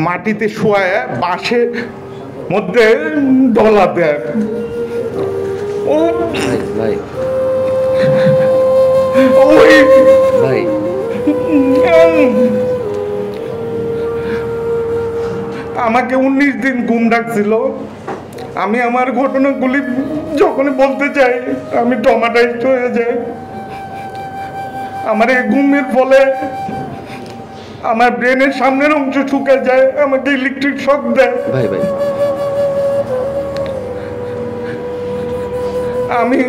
মাটিতে শোয়ায় বাঁশের মধ্যে ডলা দেয়। ও ভাই ওই ভাই আমাকে 19 দিন ঘুম ডাকছিল। আমি আমার ঘটনাগুলি যখনই বলতে চাই আমি ট্রমাটাইজড হয়ে যাই। আমার এই ঘুমের ফলে আমার ব্রেনের সামনের অংশ শুকে যায়, আমাকে ইলেকট্রিক শক দেয়। ভাই ভাই আমি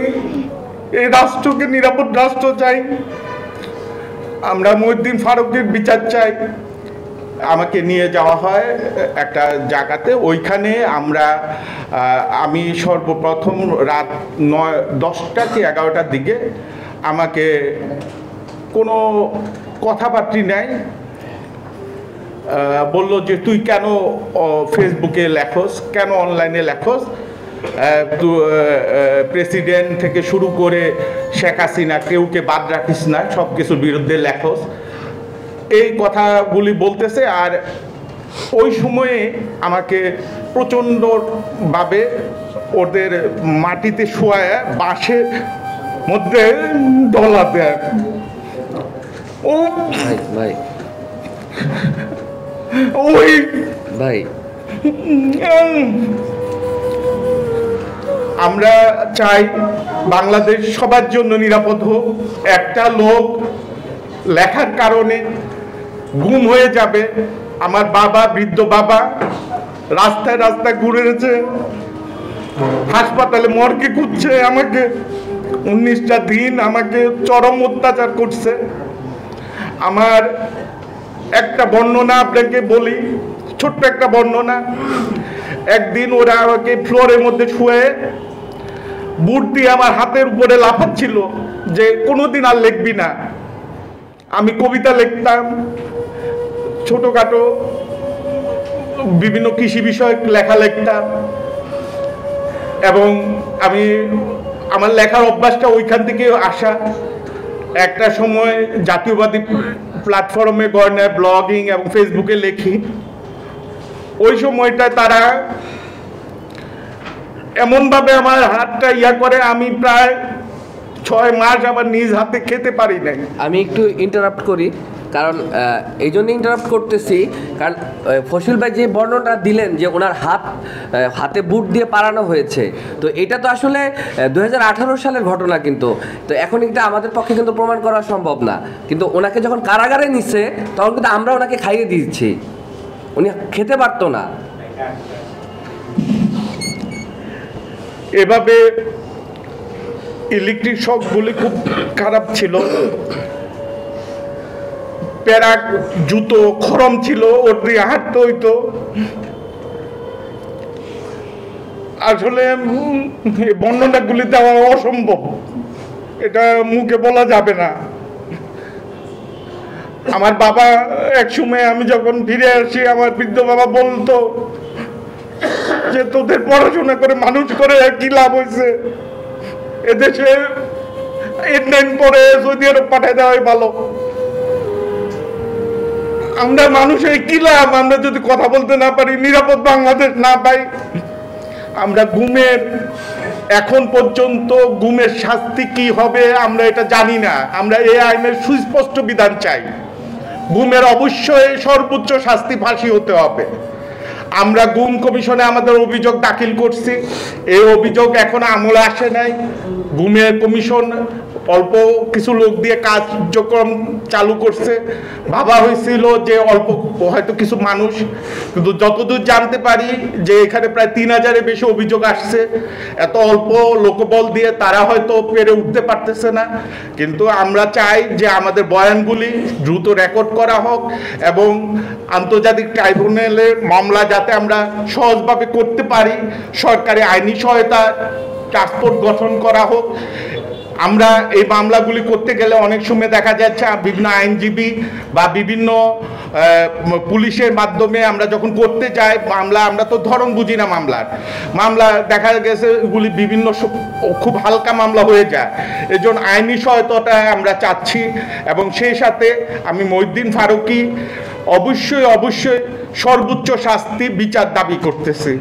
এই রাষ্ট্রকে নিরাপদ রাষ্ট্র চাই। আমরা মহিউদ্দিন ফারুকের বিচার চাই। আমাকে নিয়ে যাওয়া হয় একটা জায়গাতে, ওইখানে আমি সর্বপ্রথম রাত 10টা কি 11টার দিকে আমাকে কোনো কথাবার্তা নেই, বলল যে তুই কেন ফেসবুকে লেখোস, কেন অনলাইনে লেখোস, প্রেসিডেন্ট থেকে শুরু করে শেখ হাসিনা কেউকে বাদ রাখিস না, সব কিছুর বিরুদ্ধে লেখোস, এই কথাগুলি বলতেছে। আর ওই সময়ে আমাকে প্রচণ্ডভাবে ওদের মাটিতে শোয়ায় বাঁশের মধ্যে ডলা দেয়। ও ভাই ভাই ওই ভাই আমরা চাই বাংলাদেশ সবার জন্য নিরাপদ হোক। একটা লোক লেখার কারণে গুম হয়ে যাবে। আমার বাবা, বৃদ্ধ বাবা, রাস্তায় রাস্তায় ঘুরেছে, হাসপাতালে মর্গে খুঁজছে, আমাকে 19টা দিন আমাকে চরম অত্যাচার করছে। আমার একটা বর্ণনা আপনাকে বলি, ছোট্ট একটা বর্ণনা। একদিন ওরা আমাকে ফ্লোরের মধ্যে শুয়ে বুট দিয়ে আমার হাতের উপরে লাফাচ্ছিল যে কোনোদিন আর লিখবি না। আমি কবিতা লিখতাম, ছোটখাটো বিভিন্ন কৃষি বিষয়ক লেখা লিখতাম, এবং আমার লেখার অভ্যাসটা ওইখান থেকে আসা। একটা সময় জাতীয়বাদী প্ল্যাটফর্মে গয়নায় ব্লগিং এবং ফেসবুকে লেখি। ওই সময়টা তারা এমনভাবে আমার হাতটা করে, আমি প্রায় 6 মাস আবার নিজ হাতে খেতে পারি নাই। আমি একটু ইন্টারাপ্ট করি, কারণ এই জন্য ইন্টারাপ্ট করতেছি, কারণ ফসিল ভাই যে বর্ণনা দিলেন যে ওনার হাতে বুট দিয়ে পালানো হয়েছে, তো এটা তো আসলে 2018 সালের ঘটনা। কিন্তু তো এখন এটা আমাদের পক্ষে কিন্তু প্রমাণ করা সম্ভব না। কিন্তু ওনাকে যখন কারাগারে নিচ্ছে তখন কিন্তু আমরা ওনাকে খাইয়ে দিচ্ছি, উনি খেতে পারতো না। এভাবে ইলেকট্রিক শকগুলি খুব খারাপ ছিল। প্যারাক জুতো খরম ছিল, ওর দিয়ে হাঁটতে হইতো। আসলে বর্ণনাগুলি দেওয়া অসম্ভব, এটা মুখে বলা যাবে না। আমার বাবা একসময় আমি যখন ফিরে আসি, আমার বৃদ্ধ বাবা বলতো যে তোদের পড়াশোনা করে মানুষ করে কি লাভ হয়েছে, এদেশে ইন্ডিয়ান পরে সৌদি আরব পাঠিয়ে দেওয়াই ভালো। আমরা মানুষের কি লাভ, আমরা যদি কথা বলতে না পারি, নিরাপদ বাংলাদেশ না পাই। আমরা এখন পর্যন্ত গুমের শাস্তি কি হবে আমরা এটা জানি না। আমরা এই আইনের সুস্পষ্ট বিধান চাই। গুমের অবশ্যই সর্বোচ্চ শাস্তি ফাঁসি হতে হবে। আমরা গুম কমিশনে আমাদের অভিযোগ দাখিল করছি, এই অভিযোগ এখনো আমলে আসে নাই। গুমের কমিশন অল্প কিছু লোক দিয়ে কার্যক্রম চালু করছে, ভাবা হয়েছিল যে অল্প হয়তো কিছু মানুষ, কিন্তু যতদূর জানতে পারি যে এখানে প্রায় 3000-এর বেশি অভিযোগ আসছে। এত অল্প লোকবল দিয়ে তারা হয়তো পেরে উঠতে পারতেছে না। কিন্তু আমরা চাই যে আমাদের বয়ানগুলি দ্রুত রেকর্ড করা হোক এবং আন্তর্জাতিক ট্রাইব্যুনালে মামলা যাতে আমরা সহজভাবে করতে পারি, সরকারি আইনি সহায়তা ট্রান্সপোর্ট গঠন করা হোক। আমরা এই মামলাগুলি করতে গেলে অনেক সময় দেখা যাচ্ছে বিভিন্ন আইনজীবী বা বিভিন্ন পুলিশের মাধ্যমে আমরা যখন করতে যাই মামলা, আমরা তো ধরন বুঝি না মামলা দেখা গেছে এগুলি বিভিন্ন খুব হালকা মামলা হয়ে যায়। এজন্য আইনি সহায়তাটা আমরা চাচ্ছি। এবং সেই সাথে আমি মহিউদ্দিন ফারুকী অবশ্যই অবশ্যই সর্বোচ্চ শাস্তি বিচার দাবি করতেছে।